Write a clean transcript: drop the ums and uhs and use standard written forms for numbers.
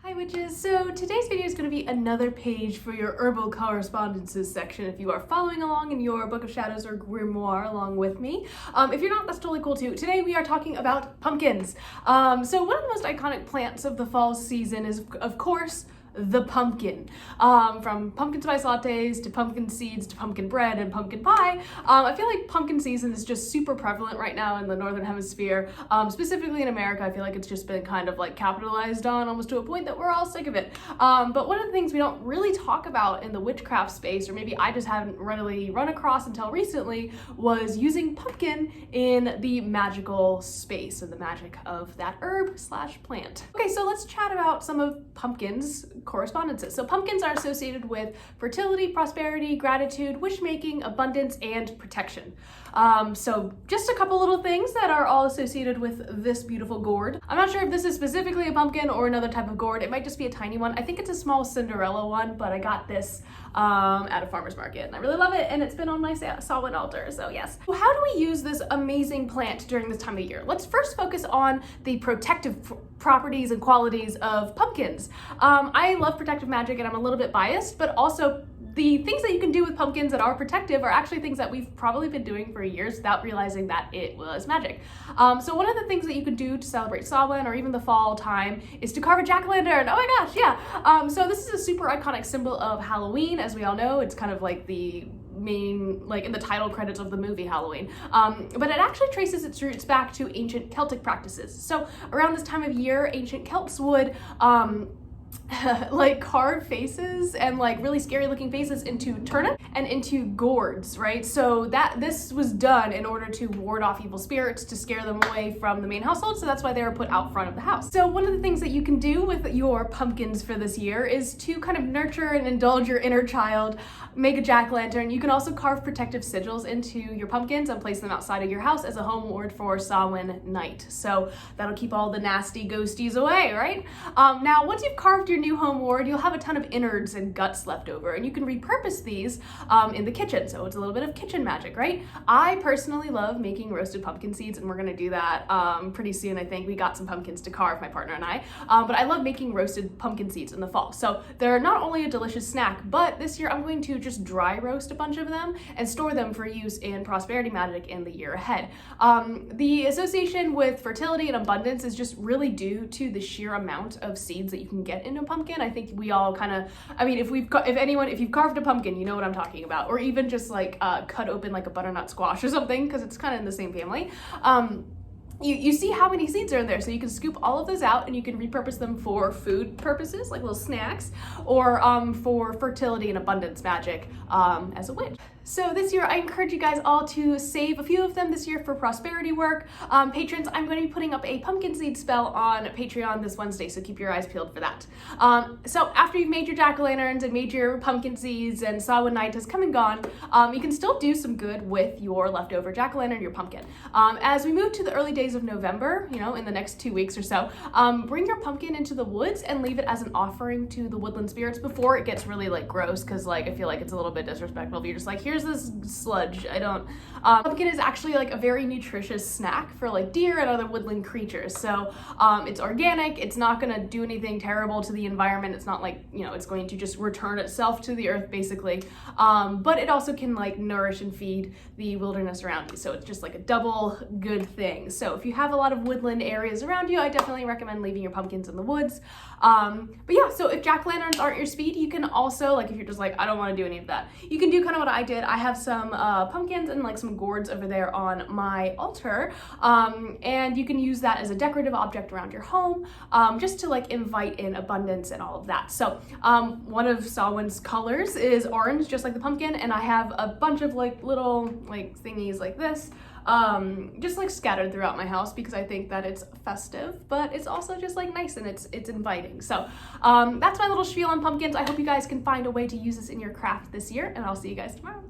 Hi witches! So today's video is going to be another page for your herbal correspondences section if you are following along in your Book of Shadows or grimoire along with me. If you're not, that's totally cool too. Today we are talking about pumpkins. So one of the most iconic plants of the fall season is, of course, the pumpkin. From pumpkin spice lattes to pumpkin seeds to pumpkin bread and pumpkin pie. I feel like pumpkin season is just super prevalent right now in the Northern Hemisphere. Specifically in America, I feel like it's just been kind of like capitalized on almost to a point that we're all sick of it. But one of the things we don't really talk about in the witchcraft space, or maybe I just haven't really run across until recently, was using pumpkin in the magical space and the magic of that herb slash plant. Okay, so let's chat about some of pumpkins' correspondences. So pumpkins are associated with fertility, prosperity, gratitude, wish-making, abundance, and protection. So just a couple little things that are all associated with this beautiful gourd. I'm not sure if this is specifically a pumpkin or another type of gourd. It might just be a tiny one. I think it's a small Cinderella one, but I got this at a farmer's market and I really love it, and it's been on my Samhain altar, so yes. So how do we use this amazing plant during this time of year? Let's first focus on the protective properties and qualities of pumpkins. I love protective magic and I'm a little bit biased, but also the things that you can do with pumpkins that are protective are actually things that we've probably been doing for years without realizing that it was magic. So one of the things that you could do to celebrate Samhain or even the fall time is to carve a jack-o'-lantern. Oh my gosh, yeah. So this is a super iconic symbol of Halloween, as we all know. It's kind of like the main, like in the title credits of the movie Halloween. But it actually traces its roots back to ancient Celtic practices. So around this time of year, ancient Celts would like carve faces and like really scary looking faces into turnips and into gourds, right? So this was done in order to ward off evil spirits, to scare them away from the main household. So that's why they were put out front of the house. So one of the things that you can do with your pumpkins for this year is to kind of nurture and indulge your inner child, make a jack-o'-lantern. You can also carve protective sigils into your pumpkins and place them outside of your house as a home ward for Samhain night. So that'll keep all the nasty ghosties away, right? Now, once you've carved your new home ward, you'll have a ton of innards and guts left over, and you can repurpose these in the kitchen. So it's a little bit of kitchen magic, right? I personally love making roasted pumpkin seeds, and we're gonna do that pretty soon. I think we got some pumpkins to carve, my partner and I, but I love making roasted pumpkin seeds in the fall. So they're not only a delicious snack, but this year I'm going to just dry roast a bunch of them and store them for use in prosperity magic in the year ahead. The association with fertility and abundance is just really due to the sheer amount of seeds that you can get in a pumpkin. I think we all kind of, I mean, if you've carved a pumpkin, you know what I'm talking about, or even just like cut open like a butternut squash or something, because it's kind of in the same family. You see how many seeds are in there, so you can scoop all of those out and you can repurpose them for food purposes, like little snacks, or for fertility and abundance magic as a witch. So this year, I encourage you guys all to save a few of them this year for prosperity work. Patrons, I'm going to be putting up a pumpkin seed spell on Patreon this Wednesday, so keep your eyes peeled for that. So after you've made your jack-o'-lanterns and made your pumpkin seeds and Samhain night has come and gone, you can still do some good with your leftover jack-o'-lantern, your pumpkin. As we move to the early days of November, you know, in the next 2 weeks or so, bring your pumpkin into the woods and leave it as an offering to the woodland spirits before it gets really like gross, because like I feel like it's a little bit disrespectful if you're just like, here's this sludge. Pumpkin is actually like a very nutritious snack for like deer and other woodland creatures. So it's organic, it's not gonna do anything terrible to the environment. It's not like, you know, it's going to just return itself to the earth basically. But it also can like nourish and feed the wilderness around you. So it's just like a double good thing. So if you have a lot of woodland areas around you, I definitely recommend leaving your pumpkins in the woods. But yeah, so if jack-o'-lanterns aren't your speed, you can also, like if you're just like, I don't want to do any of that, you can do kind of what I did. I have some pumpkins and like some gourds over there on my altar, and you can use that as a decorative object around your home, just to like invite in abundance and all of that. So one of Samhain's colors is orange, just like the pumpkin, and I have a bunch of like little like thingies like this just like scattered throughout my house because I think that it's festive, but it's also just like nice and it's inviting. So that's my little spiel on pumpkins. I hope you guys can find a way to use this in your craft this year, and I'll see you guys tomorrow.